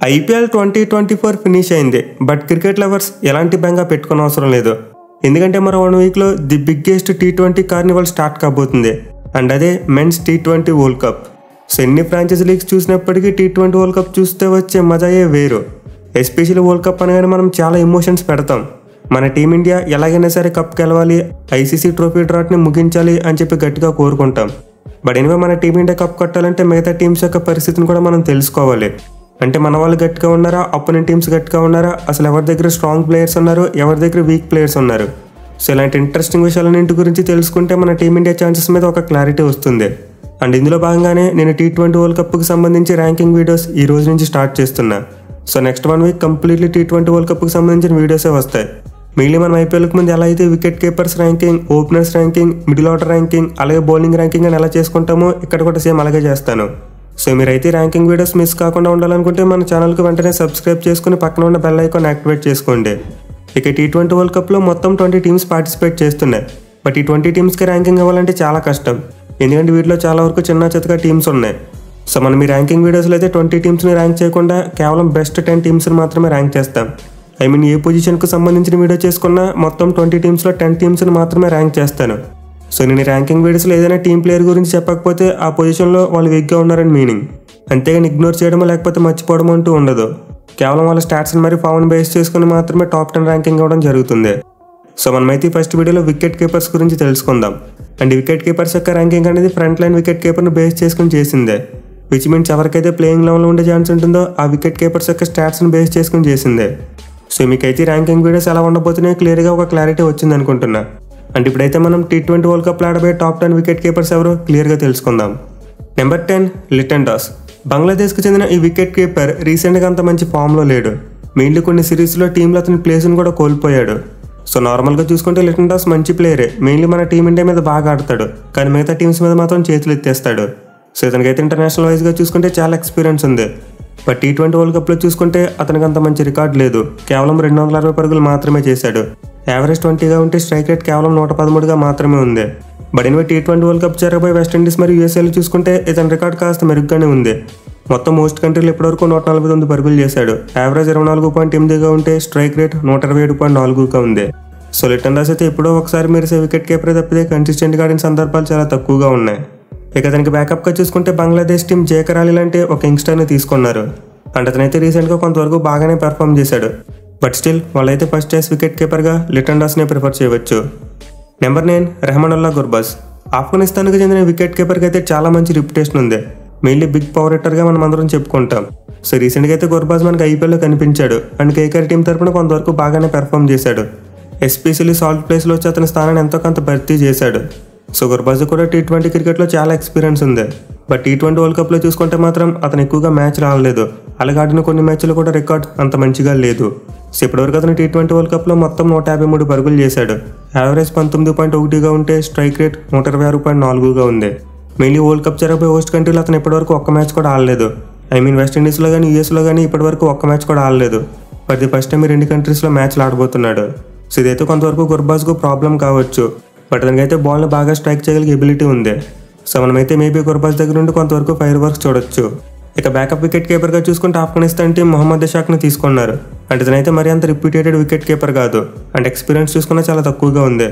IPL 2024 finish అయింది. But cricket lovers ఎలాంటి బెంగా పెట్టుకునే అవసరం లేదు. ఎందుకంటే మరో 1 వీక్లో the biggest T20 carnival start కాబోతుంది. అండ్ అదే men's T20 world cup. So ఎన్ని ఫ్రాంచైజీ లీగ్స్ చూసినప్పటికీ T20 వరల్డ్ కప్ చూస్తే వచ్చే మజాయే వేరు. ఎస్పెషల్లీ వరల్డ్ కప్ అనగానే మనం చాలా ఎమోషన్స్ పెడతాం. మన టీమిండియా ఎలాగైనా సరే కప్ గెలవాలి, ఐసీసీ ట్రోఫీ డ్రాట్ని ముగించాలి అని చెప్పి గట్టిగా కోరుకుంటాం. బట్ ఎనివే మన టీమిండియా కప్ కొట్టాలంటే మిగతా టీమ్స్ యొక్క పరిస్థితిని కూడా మనం తెలుసుకోవాలి. అంటే మన వాళ్ళు గట్టిగా ఉన్నారా, అపోనెంట్ టీమ్స్ గట్టిగా ఉన్నారా, అసలు ఎవరి దగ్గర స్ట్రాంగ్ ప్లేయర్స్ ఉన్నారు, ఎవరి దగ్గర వీక్ ప్లేయర్స్ ఉన్నారు. సో ఇలాంటి ఇంట్రెస్టింగ్ విషయాలన్నింటి గురించి తెలుసుకుంటే మన టీమిండియా ఛాన్సెస్ మీద ఒక క్లారిటీ వస్తుంది. అండ్ ఇందులో భాగంగానే నేను T20 వరల్డ్ కప్కి సంబంధించి ర్యాంకింగ్ వీడియోస్ ఈ రోజు నుంచి స్టార్ట్ చేస్తున్నా. So next 1 week completely T20 world కప్కి సంబంధించిన వీడియోసే వస్తాయి. మిగిలిన మనం ఐపీఎల్కి ముందు ఎలా అయితే wicket keepers ranking, openers ranking, middle order ranking, అలాగే బౌలింగ్ ర్యాంకింగ్ అని ఎలా చేసుకుంటామో ఇక్కడ కూడా సేమ్ అలాగే చేస్తాను. సో మీరైతే ర్యాంకింగ్ వీడియోస్ మిస్ కాకుండా ఉండాలనుకుంటే మన ఛానల్కి వెంటనే సబ్స్క్రైబ్ చేసుకుని పక్కన ఉన్న బెల్ ఐకాన్ యాక్టివేట్ చేసుకోండి. ఇక T20 వరల్డ్ కప్లో మొత్తం 20 టీమ్స్ పార్టిసిపేట్ చేస్తున్నాయి. బట్ ఈ 20 టీమ్స్కి ర్యాంకింగ్ ఇవ్వాలంటే చాలా కష్టం. ఎందుకంటే వీటిలో చాలా వరకు చిన్న చితక టీమ్స్ ఉన్నాయి. సో మనం ఈ ర్యాంకింగ్ వీడియోస్లో అయితే 20 టీమ్స్ని ర్యాంక్ చేయకుండా కేవలం బెస్ట్ 10 టీమ్స్ని మాత్రమే ర్యాంక్ చేస్తాం. ఐ మీన్ ఏ పొజిషన్కు సంబంధించిన వీడియో చేసుకున్నా మొత్తం 20 టీమ్స్లో 10 టీమ్స్ని మాత్రమే ర్యాంక్ చేస్తాను. సో నేను ర్యాంకింగ్ వీడియోస్లో ఏదైనా టీం ప్లేయర్ గురించి చెప్పకపోతే ఆ పొజిషన్లో వాళ్ళు వీక్గా ఉన్నారని మీనింగ్. అంతేగాని ఇగ్నోర్ చేయడమో లేకపోతే మర్చిపోవడం అంటూ ఉండదు. కేవలం వాళ్ళ స్టాట్స్ని మరి ఫామ్ని బేస్ చేసుకుని మాత్రమే టాప్ 10 ర్యాంకింగ్ ఇవ్వడం జరుగుతుంది. సో మనమైతే ఫస్ట్ వీడియోలో వికెట్ కీపర్స్ గురించి తెలుసుకుందాం. అండ్ వికెట్ కీపర్స్ యొక్క ర్యాంకింగ్ అనేది ఫ్రంట్ లైన్ వికెట్ కీపర్ని బేస్ చేసుకుని చేసిందే. విచ్ మీన్స్ ఎవరికైతే ప్లేయింగ్ లెవెల్లో ఉండే ఛాన్స్ ఉంటుందో ఆ వికెట్ కీపర్స్ యొక్క స్టాట్స్ని బేస్ చేసుకుని చేసిందే. సో మీకైతే ర్యాంకింగ్ వీడియోస్ ఎలా ఉండబోతున్నాయో క్లియర్గా ఒక క్లారిటీ వచ్చింది అనుకుంటున్నా. అండ్ ఇప్పుడైతే మనం T20 వరల్డ్ కప్లో ఆడబోయే టాప్ 10 వికెట్ కీపర్స్ ఎవరో క్లియర్గా తెలుసుకుందాం. నెంబర్ 10 లిటన్ దాస్. బంగ్లాదేశ్కి చెందిన ఈ వికెట్ కీపర్ రీసెంట్గా అంత మంచి ఫామ్లో లేడు. మెయిన్లీ కొన్ని సిరీస్లో టీంలో అతని ప్లేస్ని కూడా కోల్పోయాడు. సో నార్మల్గా చూసుకుంటే లిటన్ దాస్ మంచి ప్లేయరే, మెయిన్లీ మన టీమిండియా మీద బాగా ఆడతాడు, కానీ మిగతా టీమ్స్ మీద మాత్రం చేతులు ఎత్తేస్తాడు. సో ఇతనికైతే ఇంటర్నేషనల్ వైజ్గా చూసుకుంటే చాలా ఎక్స్పీరియన్స్ ఉంది. బట్ T20 వరల్డ్ కప్లో చూసుకుంటే అతనికి అంత మంచి రికార్డ్ లేదు. కేవలం 260 పరుగులు మాత్రమే చేశాడు. యావరేజ్ 20గా ఉంటే స్ట్రైక్ రేట్ కేవలం 113గా మాత్రమే ఉంది. But anyway T20 world cup జరగబోయే వెస్టిండీస్ మరియు యూఎస్ఏలు చూసుకుంటే ఇతని రికార్డ్ కాస్త మెరుగ్గానే ఉంది. మొత్తం మోస్ట్ కంట్రీలు ఇప్పటివరకు 149 పరుగులు చేశాడు. యావరేజ్ 24.8గా ఉంటే స్ట్రైక్ రేట్ 127.4గా ఉంది. సో లిటన్ దాస్ అయితే ఎప్పుడో ఒకసారి మెరిసే వికెట్ కీపర్ తప్పితే కన్సిస్టెంట్గా ఆడిన సందర్భాలు చాలా తక్కువగా ఉన్నాయి. ఇక అతనికి బ్యాకప్గా చూసుకుంటే బంగ్లాదేశ్ టీం జేకర్ అలీ లాంటి ఒక యంగ్స్టర్ని తీసుకున్నారు. అండ్ అతనైతే రీసెంట్గా కొంతవరకు బాగానే పెర్ఫామ్ చేశాడు. బట్ స్టిల్ వాళ్ళైతే first choice wicket కీపర్గా Liton దాస్నే prefer చేయవచ్చు. నెంబర్ 9 రెహమానుల్లా గుర్బాజ్. ఆఫ్ఘనిస్తాన్కి చెందిన వికెట్ కీపర్కి అయితే చాలా మంచి రిప్యుటేషన్ ఉంది. మెయిన్లీ బిగ్ పవర్ హిట్టర్గా మనం అందరం చెప్పుకుంటాం. సో రీసెంట్గా అయితే గుర్బాజ్ మనకి ఐపీఎల్లో కనిపించాడు. అండ్ కేకేఆర్ టీం తరపున కొంతవరకు బాగానే పెర్ఫామ్ చేశాడు. ఎస్పెషల్లీ సాల్ట్ ప్లేస్లో వచ్చి అతని స్థానాన్ని ఎంతో కొంత భర్తీ చేశాడు. సో గుర్బాజ్ కూడా T20 క్రికెట్లో చాలా ఎక్స్పీరియన్స్ ఉంది. బట్ T20 వరల్డ్ కప్లో చూసుకుంటే మాత్రం అతను ఎక్కువగా మ్యాచ్ రాలేదు. అలాగే ఆడిన కొన్ని మ్యాచ్లు కూడా రికార్డ్ అంత మంచిగా లేదు. సో ఇప్పటివరకు అతను T20 వరల్డ్ కప్లో మొత్తం 153 పరుగులు చేశాడు. యావరేజ్ 19.1గా ఉంటే స్ట్రైక్ రేట్ 126.4గా ఉంది. మెయిన్లీ వరల్డ్ కప్ జరగబోయే హోస్ట్ కంట్రీలో అతను ఇప్పటివరకు ఒక్క మ్యాచ్ కూడా ఆడలేదు. ఐ మీన్ వెస్టిండీస్లో కానీ యూఎస్లో కానీ ఇప్పటివరకు ఒక్క మ్యాచ్ కూడా ఆడలేదు. బట్ ది ఫస్ట్ టైం ఈ 2 కంట్రీస్లో మ్యాచ్లు ఆడబోతున్నాడు. సో ఇదైతే కొంతవరకు గుర్బాజ్కు ప్రాబ్లం కావచ్చు. బట్ అతనికైతే బాల్ని బాగా స్ట్రైక్ చేయగలిగే ఎబిలిటీ ఉంది. సో మనమైతే మేబీ గుర్బాజ్ దగ్గర నుండి కొంతవరకు ఫైర్ వర్క్స్ చూడొచ్చు. ఇక బ్యాకప్ వికెట్ కీపర్గా చూసుకుంటే ఆఫ్ఘనిస్తాన్ టీం మొహమ్మద్ ఇషాక్ని తీసుకున్నారు. అంటే ఇతనైతే మరీ అంత రిప్యూటెడ్ వికెట్ కీపర్ కాదు. అండ్ ఎక్స్పీరియన్స్ చూసుకున్నా చాలా తక్కువగా ఉంది.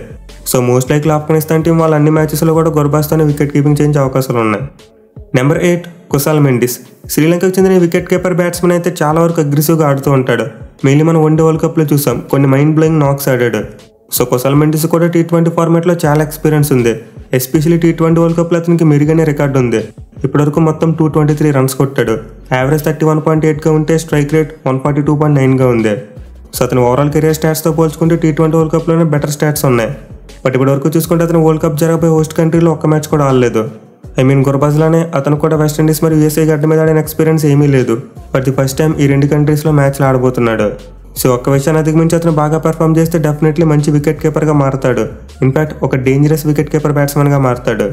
So most likely Afghanistan team వాళ్ళ అన్ని మ్యాచెస్లో కూడా గుర్బాజ్తోనే వికెట్ కీపింగ్ చేయించే అవకాశాలు ఉన్నాయి. నెంబర్ 8 కుశాల్ మెండిస్. శ్రీలంకకు చెందిన వికెట్ కీపర్ బ్యాట్స్మెన్ అయితే చాలా వరకు అగ్రెసివ్గా ఆడుతూ ఉంటాడు. మెయిన్లీ మనం వన్డే వరల్డ్ కప్లో చూసాం, కొన్ని మైండ్ బ్లోయింగ్ నాక్స్ ఆడాడు. సో కుశాల్ మెండిస్ కూడా T20 ఫార్మాట్లో చాలా ఎక్స్పీరియన్స్ ఉంది. ఎస్పెషల్లీ T20 వరల్డ్ కప్లో అతనికి మెరుగైన రికార్డు ఉంది. ఇప్పటివరకు మొత్తం 223 రన్స్ కొట్టాడు. యావరేజ్ 31.8గా ఉంటే స్ట్రైక్ రేట్ 142.9గా ఉంది. సో అతను ఓవరాల్ కెరియర్ స్టాట్స్తో పోల్చుకుంటే T20 వరల్డ్ కప్లోనే బెటర్ స్టాట్స్ ఉన్నాయి. బట్ ఇప్పటివరకు చూసుకుంటే అతను వరల్డ్ కప్ జరగబోయే హోస్ట్ కంట్రీలో ఒక్క మ్యాచ్ కూడా ఆడలేదు. ఐ మీన్ గుర్బాజ్లానే అతను కూడా వెస్టిండీస్ మరియు యూఎస్ఏ గడ్డ మీద ఆడిన ఎక్స్పీరియన్స్ ఏమీ లేదు. బట్ ది ఫస్ట్ టైం ఈ 2 కంట్రీస్లో మ్యాచ్లు ఆడబోతున్నాడు. సో ఒక్క విషయాన్ని అధిగమించి అతను బాగా పెర్ఫామ్ చేస్తే డెఫినెట్లీ మంచి వికెట్ కీపర్గా మారతాడు. ఇన్ఫాక్ట్ ఒక డేంజరస్ వికెట్ కీపర్ బ్యాట్స్మెన్గా మారతాడు.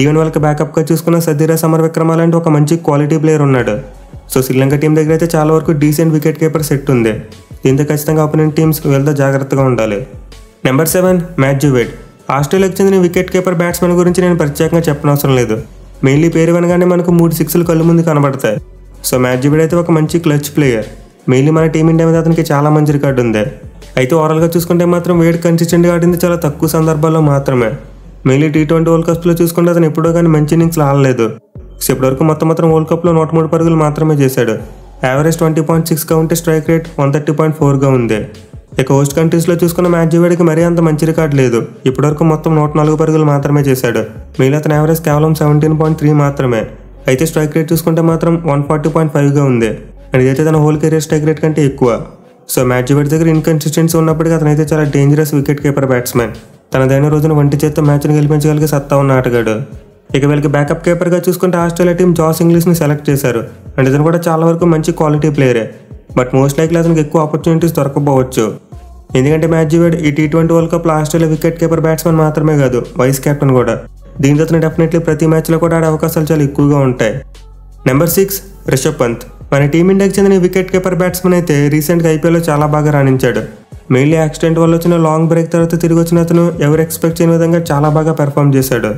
ఈవెన్ వాళ్ళకి బ్యాకప్గా చూసుకున్న సదీరా సమర్ విక్రమ లాంటి ఒక మంచి క్వాలిటీ ప్లేయర్ ఉన్నాడు. సో శ్రీలంక టీం దగ్గర అయితే చాలా వరకు డీసెంట్ వికెట్ కీపర్ సెట్ ఉంది. దీంతో ఖచ్చితంగా అపోనెంట్ టీమ్స్ వెళ్తే జాగ్రత్తగా ఉండాలి. Number 7 Matthew Wade. ఆస్ట్రేలియాకు చెందిన వికెట్ కీపర్ బ్యాట్స్మెన్ గురించి నేను ప్రత్యేకంగా చెప్పనవసరం లేదు. మెయిన్లీ పేరు వినగానే మనకు 3 సిక్స్లు కళ్ళు ముందు కనబడతాయి. సో మ్యాథ్యూ వేడ్ అయితే ఒక మంచి క్లచ్ ప్లేయర్. మెయిన్లీ మన టీమిండియా మీద అతనికి చాలా మంచి రికార్డు ఉంది. అయితే ఓవరాల్గా చూసుకుంటే మాత్రం వేడ్ కన్సిస్టెంట్గా ఆడింది చాలా తక్కువ సందర్భాల్లో మాత్రమే. మెయిన్లీ T20 వరల్డ్ కప్స్లో చూసుకుంటే అతను ఎప్పుడో కానీ మంచి ఇన్నింగ్స్లో ఆడలేదు. సో ఇప్పటివరకు మొత్తం వరల్డ్ కప్లో 103 పరుగులు మాత్రమే చేశాడు. యావరేజ్ 20.6గా ఉంటే స్ట్రైక్ రేట్ 130.4గా ఉంది. ఇక హోస్ట్ కంట్రీస్లో చూసుకున్న మ్యాథ్యూ వేడ్కి మరీ అంత మంచి రికార్డు లేదు. ఇప్పటివరకు మొత్తం 104 పరుగులు మాత్రమే చేశాడు. మిగిలిన అతని యావరేజ్ కేవలం 17.3 మాత్రమే. అయితే స్ట్రైక్ రేట్ చూసుకుంటే మాత్రం 140.5గా ఉంది. అండ్ ఇదైతే తన హోల్ కెరీర్ స్ట్రైక్ రేట్ కంటే ఎక్కువ. సో మ్యాథ్యూ వేడ్ దగ్గర ఇన్కన్సిస్టెన్సీ ఉన్నప్పటికీ అతనైతే చాలా డేంజరస్ వికెట్ కీపర్ బ్యాట్స్మెన్. తనదైన రోజున వంటి చేత్తో మ్యాచ్ను గెలిపించగలిగే సత్తా ఉన్న ఆటగాడు. ఇక వీళ్ళకి బ్యాకప్ కీపర్గా చూసుకుంటే ఆస్ట్రేలియా టీం జాస్ ఇంగ్లీష్ని సెలెక్ట్ చేశారు. అండ్ ఇతను కూడా చాలా వరకు మంచి క్వాలిటీ ప్లేయరే. బట్ మోస్ట్ లైక్లీ అతనికి ఎక్కువ ఆపర్చునిటీస్ దొరకపోవచ్చు. ఎందుకంటే మ్యాథ్యూ వేడ్ ఈ T20 వరల్డ్ కప్లో ఆస్ట్రేలియా వికెట్ కీపర్ బ్యాట్స్మెన్ మాత్రమే కాదు, వైస్ కెప్టెన్ కూడా. దీంతో అతను డెఫినెట్లీ ప్రతి మ్యాచ్లో కూడా ఆడే అవకాశాలు చాలా ఎక్కువగా ఉంటాయి. నెంబర్ 6 రిషబ్ పంత్. మన టీమిండియాకి చెందిన వికెట్ కీపర్ బ్యాట్స్మెన్ అయితే రీసెంట్గా ఐపీఎల్లో చాలా బాగా రాణించాడు. మెయిన్లీ యాక్సిడెంట్ వల్ల వచ్చిన లాంగ్ బ్రేక్ తర్వాత తిరిగి వచ్చిన అతను ఎవరు ఎక్స్పెక్ట్ చేయని విధంగా చాలా బాగా పెర్ఫామ్ చేశాడు.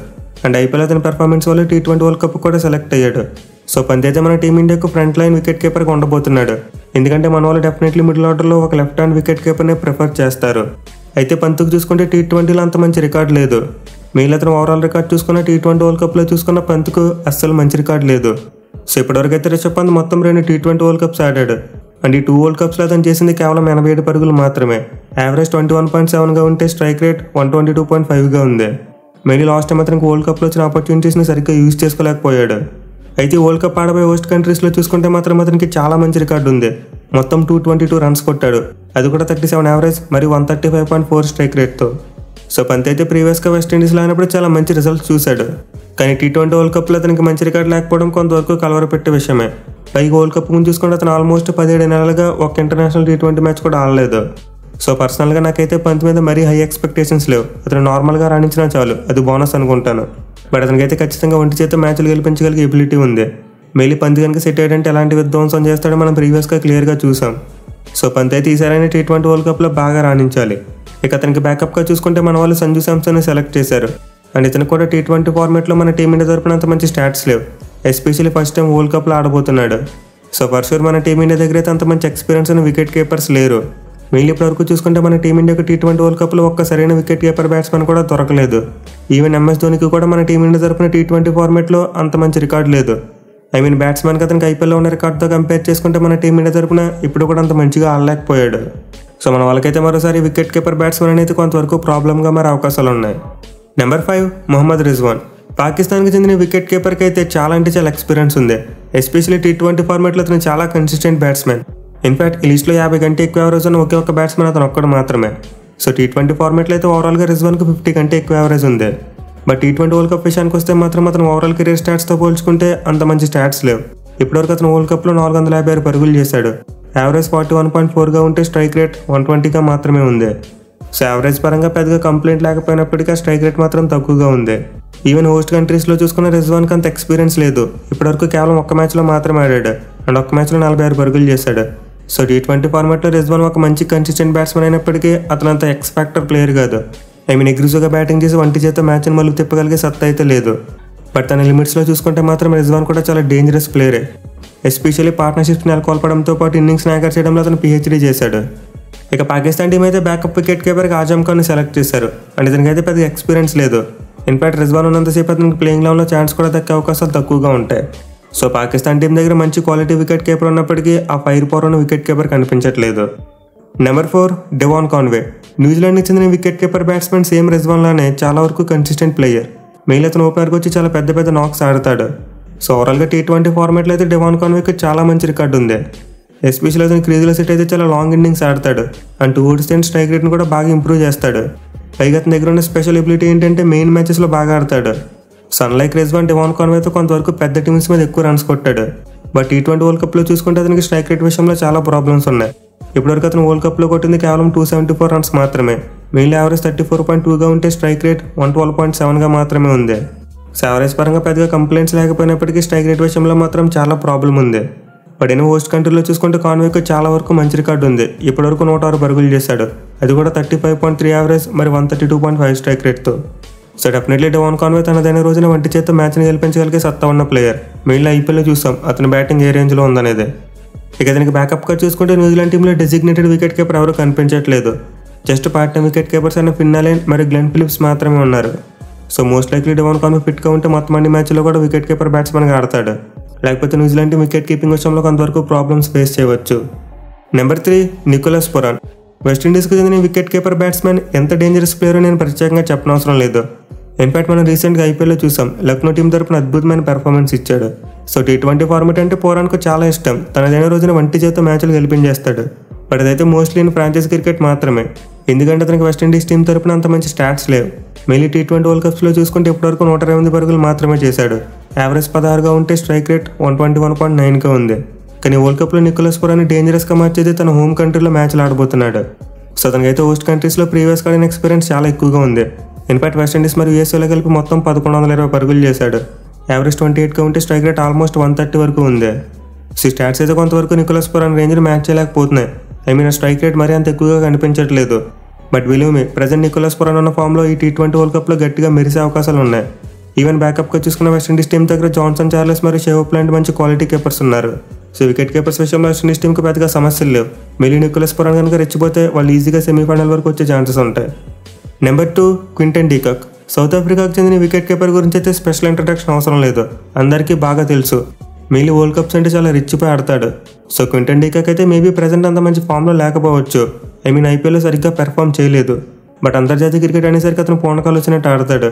అండ్ ఐపీఎల్ అతని పెర్ఫార్మెన్స్ వల్ల T20 వరల్డ్ కప్ కూడా సెలెక్ట్ అయ్యాడు. సో పంత్ అయితే మన టీమిండియాకు ఫ్రంట్ లైన్ వికెట్ కీపర్గా ఉండబోతున్నాడు. ఎందుకంటే మన వాళ్ళు డెఫినెట్లీ మిడిల్ ఆర్డర్లో ఒక లెఫ్ట్ హ్యాండ్ వికెట్ కీపర్ని ప్రిఫర్ చేస్తారు. అయితే పంత్కు చూసుకుంటే T20లో అంత మంచి రికార్డు లేదు. మెయిన్ అతను ఓవరాల్ రికార్డ్ చూసుకున్న T20 వరల్డ్ కప్లో చూసుకున్న పంత్కు అస్సలు మంచి రికార్డు లేదు. సో ఇప్పటివరకు అయితే రిషబ్ పంత్ మొత్తం 2 T20 వరల్డ్ కప్స్ ఆడాడు. అండ్ ఈ 2 వరల్డ్ కప్స్లో అతను చేసింది కేవలం 87 పరుగులు మాత్రమే. యావరేజ్ 21.7గా ఉంటే స్ట్రైక్ రేట్ 122.5గా ఉంది. మెయిన్లీ లాస్ట్ టైం అతనికి వరల్డ్ కప్లో వచ్చిన ఆపర్చునిటీస్ని సరిగ్గా యూజ్ చేసుకోలేకపోయాడు. అయితే వరల్డ్ కప్ ఆడబోయే హోస్ట్ కంట్రీస్లో చూసుకుంటే మాత్రం అతనికి చాలా మంచి రికార్డు ఉంది. మొత్తం 222 రన్స్ కొట్టాడు. అది కూడా 37 యావరేజ్ మరియు 135.4 స్ట్రైక్ రేట్తో. సో పంత్ అయితే ప్రీవియస్గా వెస్టిండీస్లో అయినప్పుడు చాలా మంచి రిజల్ట్స్ చూశాడు. కానీ T20 వరల్డ్ కప్లో అతనికి మంచి రికార్డు లేకపోవడం కొంతవరకు కలవరపెట్టే విషయమే. పైగా వరల్డ్ కప్ ముందు చూసుకుంటే అతను ఆల్మోస్ట్ 17 నెలలుగా ఒక ఇంటర్నేషనల్ T20 మ్యాచ్ కూడా ఆడలేదు. సో పర్సనల్గా నాకైతే పంత్ మీద మరీ హై ఎక్స్పెక్టేషన్స్ లేవు. అతను నార్మల్గా రాణించినా చాలు, అది బోనస్ అనుకుంటాను. బట్ అతనికైతే ఖచ్చితంగా ఒంటి చేత మ్యాచ్లు గెలిపించగలిగే ఎబిలిటీ ఉంది. మెయిన్లీ పంత్ కనుక సెట్ అయ్యాడంటే ఎలాంటి విధ్వంసం చేస్తాడో మనం ప్రీవియస్గా క్లియర్గా చూసాం. సో పంత్ అయితే ఈసారైనా T20 వరల్డ్ కప్లో బాగా రాణించాలి. ఇక అతనికి బ్యాకప్గా చూసుకుంటే మన వాళ్ళు సంజు శాంసన్ని సెలెక్ట్ చేశారు. అండ్ ఇతను కూడా T20 ఫార్మాట్లో మన టీమిండియా తరపున అంత మంచి స్టాట్స్ లేవు. ఎస్పెషల్లీ ఫస్ట్ టైం వరల్డ్ కప్లో ఆడబోతున్నాడు. సో ఫర్ షూర్ మన టీమిండియా దగ్గర అయితే అంత మంచి ఎక్స్పీరియన్స్ ఉన్న వికెట్ కీపర్స్ లేరు. మెయిన్లీ ఇప్పటివరకు చూసుకుంటే మన టీమిండియాకు T20 వరల్డ్ కప్లో ఒక్క సరైన వికెట్ కీపర్ బ్యాట్స్మెన్ కూడా దొరకలేదు. ఈవెన్ MS ధోనికి కూడా మన టీమిండియా తరపున T20 ఫార్మాట్లో అంత మంచి రికార్డు లేదు. బ్యాట్స్మెన్కి అతనికి ఐపీఎల్లో ఉన్న రికార్డుతో కంపేర్ చేసుకుంటే మన టీమిండియా తరపున ఇప్పుడు కూడా అంత మంచిగా ఆడలేకపోయాడు. సో మన వాళ్ళకైతే మరోసారి వికెట్ కీపర్ బ్యాట్స్మెన్ అనేది కొంతవరకు ప్రాబ్లంగా మారే అవకాశాలు ఉన్నాయి. నెంబర్ 5 మొహమ్మద్ రిజ్వాన్. పాకిస్తాన్కి చెందిన వికెట్ కీపర్కి అయితే చాలా అంటే చాలా ఎక్స్పీరియన్స్ ఉంది. ఎస్పెషల్లీ T20 ఫార్మాట్లో అతను చాలా కన్సిస్టెంట్ బ్యాట్స్మెన్. ఇన్ఫాక్ట్ ఈ లిస్ట్లో 50 కంటే ఎక్కువ యావరేజ్ ఉన్న ఒకే ఒక బ్యాట్స్మెన్ అతను ఒక్కడు మాత్రమే. సో T20 ఫార్మాట్లో అయితే ఓవరాల్గా రిజ్వాన్కి 50 కంటే ఎక్కువ యావరేజ్ ఉంది. బట్ T20 వరల్డ్ కప్ విషయానికి వస్తే మాత్రం అతను ఓవరాల్ కెరీర్ స్టాట్స్తో పోల్చుకుంటే అంత మంచి స్టాట్స్ లేవు. ఇప్పటివరకు అతను వరల్డ్ కప్లో 456 పరుగులు చేశాడు. యావరేజ్ 41.4గా ఉంటే స్ట్రైక్ రేట్ 120గా మాత్రమే ఉంది. సో యావరేజ్ పరంగా పెద్దగా కంప్లైంట్ లేకపోయినప్పటికీ స్ట్రైక్ రేట్ మాత్రం తక్కువగా ఉంది. ఈవెన్ హోస్ట్ కంట్రీస్లో చూసుకున్న రిజ్వాన్కి అంత ఎక్స్పీరియన్స్ లేదు. ఇప్పటివరకు కేవలం ఒక్క మ్యాచ్లో మాత్రమే ఆడాడు. అండ్ ఒక్క మ్యాచ్లో 46 పరుగులు చేశాడు. సో T20 ఫార్మాట్లో రిజ్వాన్ ఒక మంచి కన్సిస్టెంట్ బ్యాట్స్మెన్ అయినప్పటికీ అతను అంత ఎక్స్పెక్టర్ ప్లేయర్ కాదు. అగ్రెసివ్గా బ్యాటింగ్ చేసి వంటి చేత మ్యాచ్ని మలుపు తిప్పగలిగే సత్తా అయితే లేదు. బట్ తన లిమిట్స్లో చూసుకుంటే మాత్రం రిజ్వాన్ కూడా చాలా డేంజరస్ ప్లేయరే. ఎస్పెషల్లీ పార్ట్నర్షిప్స్ నెలకొల్పడంతో పాటు ఇన్నింగ్స్ నాయకర్ చేయడంలో అతను PhD చేశాడు. ఇక పాకిస్తాన్ టీం అయితే బ్యాకప్ వికెట్ కీపర్కి ఆజమ్ ఖాన్ని సెలెక్ట్ చేశారు. అండ్ ఇతనికి అయితే పెద్ద ఎక్స్పీరియన్స్ లేదు. ఇన్ఫాక్ట్ రిజ్వాన్ ఉన్నంతసేపు అతనికి ప్లేయింగ్ లెవెన్లో ఛాన్స్ కూడా దక్కే అవకాశాలు తక్కువగా ఉంటాయి. సో పాకిస్తాన్ టీం దగ్గర మంచి క్వాలిటీ వికెట్ కీపర్ ఉన్నప్పటికీ ఆ ఫైర్ పవర్ ఉన్న వికెట్ కీపర్ కనిపించట్లేదు. Number 4 Devon Conway. న్యూజిలాండ్కి చెందిన wicket keeper batsmen same Rizwan లానే చాలా వరకు కన్సిస్టెంట్ ప్లేయర్. మెయిన్ అతను ఓపెనర్కి వచ్చి చాలా పెద్ద పెద్ద నాక్స్ ఆడతాడు. సో ఓవరాల్గా T20 ఫార్మాట్లో అయితే డెవాన్ కాన్వేకి చాలా మంచి రికార్డు ఉంది. ఎస్పెషల్లీ అతను క్రీజులో సెట్ అయితే చాలా లాంగ్ ఇన్నింగ్స్ ఆడతాడు. అండ్ టువర్డ్స్ అండ్ స్ట్రైక్ రేట్ని కూడా బాగా ఇంప్రూవ్ చేస్తాడు. పైగా అతని దగ్గర ఉన్న స్పెషల్ ఎబిలిటీ ఏంటంటే మెయిన్ మ్యాచెస్లో బాగా ఆడతాడు. సన్లైక్ రిజ్వాన్ డెవాన్ కాన్వేతో కొంతవరకు పెద్ద టీమ్స్ మీద ఎక్కువ రన్స్ కొట్టాడు. బట్ T20 వరల్డ్ కప్లో చూసుకుంటే అతనికి స్ట్రైక్ రేట్ విషయంలో చాలా ప్రాబ్లమ్స్ ఉన్నాయి. ఇప్పటివరకు అతను వరల్డ్ కప్లో కొట్టింది కేవలం 274 రన్స్ మాత్రమే. మెయిన్లీ యావరేజ్ 34.2గా ఉంటే స్ట్రైక్ రేట్ 112.7గా మాత్రమే ఉంది. సో యావరేజ్ పరంగా పెద్దగా కంప్లైంట్స్ లేకపోయినప్పటికీ స్ట్రైక్ రేట్ విషయంలో మాత్రం చాలా ప్రాబ్లం ఉంది. బట్ అయినా హోస్ట్ కంట్రీలో చూసుకుంటే కాన్వేకి చాలా వరకు మంచి రికార్డు ఉంది. ఇప్పటివరకు 106 పరుగులు చేశాడు. అది కూడా 35.3 యావరేజ్ మరి 132.5 స్ట్రైక్ రేట్తో. సో డెఫినెట్లీ డెవాన్ కాన్వే తనదైన రోజున వంటి చేత మ్యాచ్ని గెలిపించగలిగే సత్తా ఉన్న ప్లేయర్. మెయిన్లో ఐపీఎల్లో చూసాం అతని బ్యాటింగ్ ఏ రేంజ్లో ఉందనేది. ఇక అతనికి బ్యాకప్గా చూసుకుంటే న్యూజిలాండ్ టీంలో డెసిగ్నేటెడ్ వికెట్ కీపర్ ఎవరు కనిపించట్లేదు. Just part time wicket keepers అయిన ఫిన్ అలెన్ మరియు గ్లెన్ ఫిలిప్స్ మాత్రమే ఉన్నారు. So most likely Devon Conway ఫిట్గా ఉంటే మొత్తం అన్ని మ్యాచ్లో కూడా వికెట్ కీపర్ బ్యాట్స్మెన్గా ఆడతాడు. లేకపోతే న్యూజిలాండ్ టీం వికెట్ కీపింగ్ విషయంలో కొంతవరకు ప్రాబ్లమ్స్ ఫేస్ చేయవచ్చు. Number 3 Nicholas Pooran. వెస్టిండీస్కి చెందిన వికెట్ కీపర్ బ్యాట్స్మెన్ ఎంత డేంజరస్ ప్లేయర్ నేను ప్రత్యేకంగా చెప్పనవసరం లేదు. ఇన్ఫాక్ట్ మనం రీసెంట్గా ఐపీఎల్లో చూసాం లక్నో టీం తరపున అద్భుతమైన పెర్ఫార్మెన్స్ ఇచ్చాడు. సో T20 ఫార్మెట్ అంటే పురాన్కు చాలా ఇష్టం. తనదైన రోజున వంటి చేత మ్యాచ్లు గెలిపించేస్తాడు. బట్ అదైతే మోస్ట్లీ ఇన్ ఫ్రాంచైజ్ క్రికెట్ మాత్రమే. ఎందుకంటే అతనికి వెస్టిండీస్ టీం తరపున అంత మంచి స్టాట్స్ లేవు. మెయిన్లీ T20 వరల్డ్ కప్స్లో చూసుకుంటే ఇప్పటివరకు 128 పరుగులు మాత్రమే చేశాడు. యావరేజ్ 16గా ఉంటే స్ట్రైక్ రేట్ 121.9గా ఉంది. కానీ వరల్డ్ కప్లో నికోలస్ పురాన్ని డేంజరస్గా మార్చేది తన హోమ్ కంట్రీలో మ్యాచ్లు ఆడబోతున్నాడు. సో అతనికైతే హోస్ట్ కంట్రీస్లో ప్రీవియస్ ఆడిన ఎక్స్పీరియన్స్ చాలా ఎక్కువగా ఉంది. ఇన్ఫాక్ట్ వెస్టిండీస్ మరియు యూఎస్ఏలో కలిపి మొత్తం 1120 పరుగులు చేశాడు. యావరేజ్ 28గా ఉంటే స్ట్రైక్ రేట్ ఆల్మోస్ట్ 130 వరకు ఉంది. సో స్టాట్స్ అయితే కొంతవరకు నికోలస్ పురాన్ రేంజ్ని మ్యాచ్ చేయలేకపోతున్నాయి. స్ట్రైక్ రేట్ మరీ అంత ఎక్కువగా కనిపించట్లేదు. But believe me present Nicholas Pooran ఉన్న ఫామ్లో ఈ T20 వరల్డ్ కప్లో గట్టిగా మెరిసే అవకాశాలు ఉన్నాయి. ఈవెన్ బ్యాకప్గా చూసుకున్న వెస్టిండీస్ టీం దగ్గర జాన్సన్ చార్లెస్ మరియు షేవప్ లాంటి మంచి క్వాలిటీ కీపర్స్ ఉన్నారు. సో వికెట్ కీపర్స్ విషయంలో వెస్టిండీస్ టీంకి పెద్దగా సమస్యలు లేవు. మెయిన్లీ నికోలస్ పురాన్ కనుక రెచ్చిపోతే వాళ్ళు ఈజీగా సెమీఫైనల్ వరకు వచ్చే ఛాన్సెస్ ఉంటాయి. Number 2 Quinton de Kock. సౌత్ ఆఫ్రికాకు చెందిన వికెట్ కీపర్ గురించి అయితే స్పెషల్ ఇంట్రడక్షన్ అవసరం లేదు, అందరికీ బాగా తెలుసు. మెయిన్లీ వరల్డ్ కప్స్ అంటే చాలా రిచ్పై ఆడతాడు. సో క్వింటన్ డీకాక్ అయితే మేబీ ప్రజెంట్ అంత మంచి ఫామ్లో లేకపోవచ్చు. ఐపీఎల్లో సరిగ్గా పెర్ఫామ్ చేయలేదు. బట్ అంతర్జాతీయ క్రికెట్ అనేసరికి అతను పూనకాలు వచ్చినట్టు ఆడతాడు.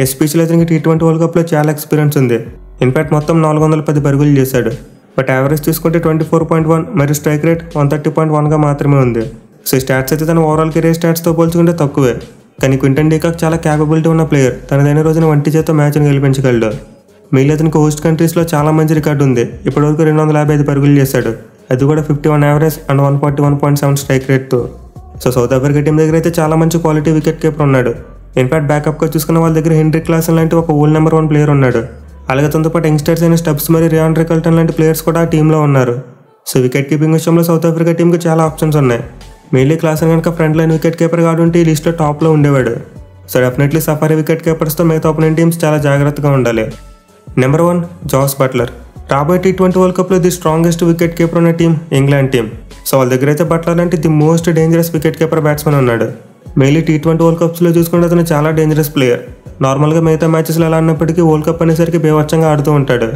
ఎస్పెషల్లీ అతనికి T20 వరల్డ్ కప్లో చాలా ఎక్స్పీరియన్స్ ఉంది. ఇన్ఫాక్ట్ మొత్తం 410 పరుగులు చేశాడు. బట్ యావరేజ్ చూసుకుంటే 24.1 మరియు స్ట్రైక్ రేట్ 130.1గా మాత్రమే ఉంది. సో స్టాట్స్ అయితే తన ఓవరాల్ కెరీర్ స్టాట్స్తో పోల్చుకుంటే తక్కువే. కానీ క్వింటన్ డీకాక్ చాలా క్యాపబిలిటీ ఉన్న ప్లేయర్. తనదైన రోజున వంటి చేత మ్యాచ్ని గెలిపించగలడు. మెయిన్లీ అతనికి హోస్ట్ కంట్రీస్లో చాలా మంచి రికార్డు ఉంది. ఇప్పటివరకు 255 పరుగులు చేశాడు. అది కూడా 51 యావరేజ్ అండ్ 141.7 స్ట్రైక్ రేట్తో. సో సౌత్ ఆఫ్రికా టీం దగ్గర అయితే చాలా మంచి క్వాలిటీ వికెట్ కీపర్ ఉన్నాడు. ఇన్ఫాక్ట్ బ్యాకప్గా చూసుకున్న వాళ్ళ దగ్గర హెన్రీ క్లాసన్ లాంటి ఒక ఓల్డ్ నెంబర్ 1 ప్లేయర్ ఉన్నాడు. అలాగే తనతో పాటు యంగ్స్టర్స్ అయిన స్టబ్స్ మరియు రియాన్ రికల్టన్ లాంటి ప్లేయర్స్ కూడా ఆ టీంలో ఉన్నారు. సో వికెట్ కీపింగ్ విషయంలో సౌత్ ఆఫ్రికా టీంకి చాలా ఆప్షన్స్ ఉన్నాయి. మెయిన్లీ క్లాసన్ కనుక ఫ్రంట్ లైన్ వికెట్ కీపర్గా ఆడుంటే ఈ లిస్ట్లో టాప్లో ఉండేవాడు. సో డెఫినెట్లీ సఫారీ వికెట్ కీపర్స్తో మిగతా ఓపెనింగ్ టీమ్స్ చాలా జాగ్రత్తగా ఉండాలి. Number 1 Jos Buttler. రాబోయే T20 వరల్డ్ కప్లో ది స్ట్రాంగెస్ట్ వికెట్ కీపర్ ఉన్న టీం ఇంగ్లాండ్ టీం. సో వాళ్ళ దగ్గర అయితే బట్లర్ అంటే the most dangerous wicket keeper batsmen ఉన్నాడు. మెయిన్లీ T20 వరల్డ్ కప్స్లో చూసుకుంటే అతను చాలా డేంజరస్ ప్లేయర్. నార్మల్గా మిగతా మ్యాచెస్లో ఎలా ఆడినప్పటికీ వరల్డ్ కప్ అనేసరికి బేవచ్చంగా ఆడుతూ ఉంటాడు.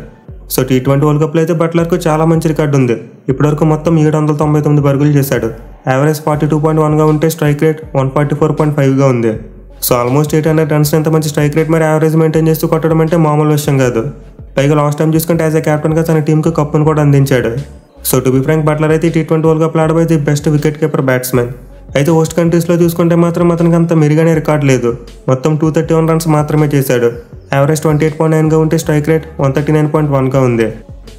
సో T20 వరల్డ్ కప్లో అయితే బట్లర్కు చాలా మంచి రికార్డు ఉంది. ఇప్పటివరకు మొత్తం 799 పరుగులు చేశాడు. యావరేజ్ 42.1గా ఉంటే స్ట్రైక్ రేట్ 144.5గా ఉంది. సో ఆల్మోస్ట్ 800 రన్స్ ఎంత మంచి స్ట్రైక్ రేట్ మరి యావరేజ్ మెయింటైన్ చేస్తూ కొట్టడం అంటే మామూలు విషయం కాదు. పైగా లాస్ట్ టైం చూసుకుంటే యాజ్ ఎ కెప్టెన్గా తన టీంకు కప్పును కూడా అందించాడు. So to be frank Buttler అయితే T20 వరల్డ్ కప్లో ఆడబోయే the best wicket keeper batsmen. అయితే హోస్ట్ కంట్రీస్లో చూసుకుంటే మాత్రం అతనికి అంత మెరుగైన రికార్డు లేదు. మొత్తం 231 రన్స్ మాత్రమే చేశాడు. యావరేజ్ 28.9గా ఉంటే స్ట్రైక్ రేట్ 139.1గా ఉంది.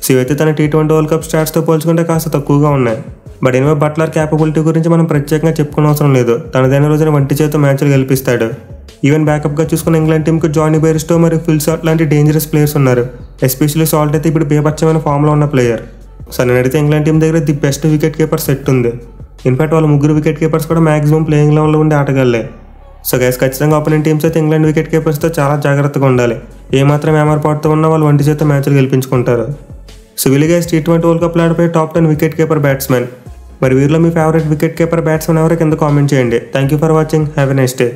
సో ఇవైతే తన T20 వరల్డ్ కప్ స్టాట్స్తో పోల్చుకుంటే కాస్త తక్కువగా ఉన్నాయి. బట్ ఎనివే బట్లర్ క్యాపబిలిటీ గురించి మనం ప్రత్యేకంగా చెప్పుకునే అవసరం లేదు. తనదైన రోజున వంటి చేత మ్యాచ్లు గెలిపిస్తాడు. ఈవెన్ బ్యాకప్గా చూసుకున్న ఇంగ్లాండ్ టీంకు జానీ బెయిర్స్టో మరియు ఫిల్ సాల్ట్ లాంటి డేంజరస్ ప్లేయర్స్ ఉన్నారు. ఎస్పెషల్లీ సాల్ట్ అయితే ఇప్పుడు బేపచ్చమైన ఫామ్లో ఉన్న ప్లేయర్. సో నేను అడిగితే ఇంగ్లాండ్ టీం దగ్గర the best wicket keeper set ఉంది. ఇన్ఫాక్ట్ వాళ్ళ ముగ్గురు వికెట్ కీపర్స్ కూడా మాక్సిమం ప్లేయింగ్ లెవెల్లో ఉండి ఆటగాళ్లే. సో గైస్ ఖచ్చితంగా ఓపెనింగ్ టీమ్స్ అయితే ఇంగ్లాండ్ వికెట్ కీపర్స్తో చాలా జాగ్రత్తగా ఉండాలి. ఏమాత్రం ఏమార్పాటుతో ఉన్నా వాళ్ళు వంటి చేత మ్యాచ్లు గెలిపించుకుంటారు. సో వీళ్ళు గైస్ T20 వరల్డ్ కప్లో ఆడిపోయి టాప్ 10 వికెట్ కీపర్ బ్యాట్స్మెన్. మరి వీరిలో మీ ఫేవరెట్ వికెట్ కీపర్ బ్యాట్స్మెన్ ఎవరో కింద కామెంట్ చేయండి. Thank you for watching. Have a nice day.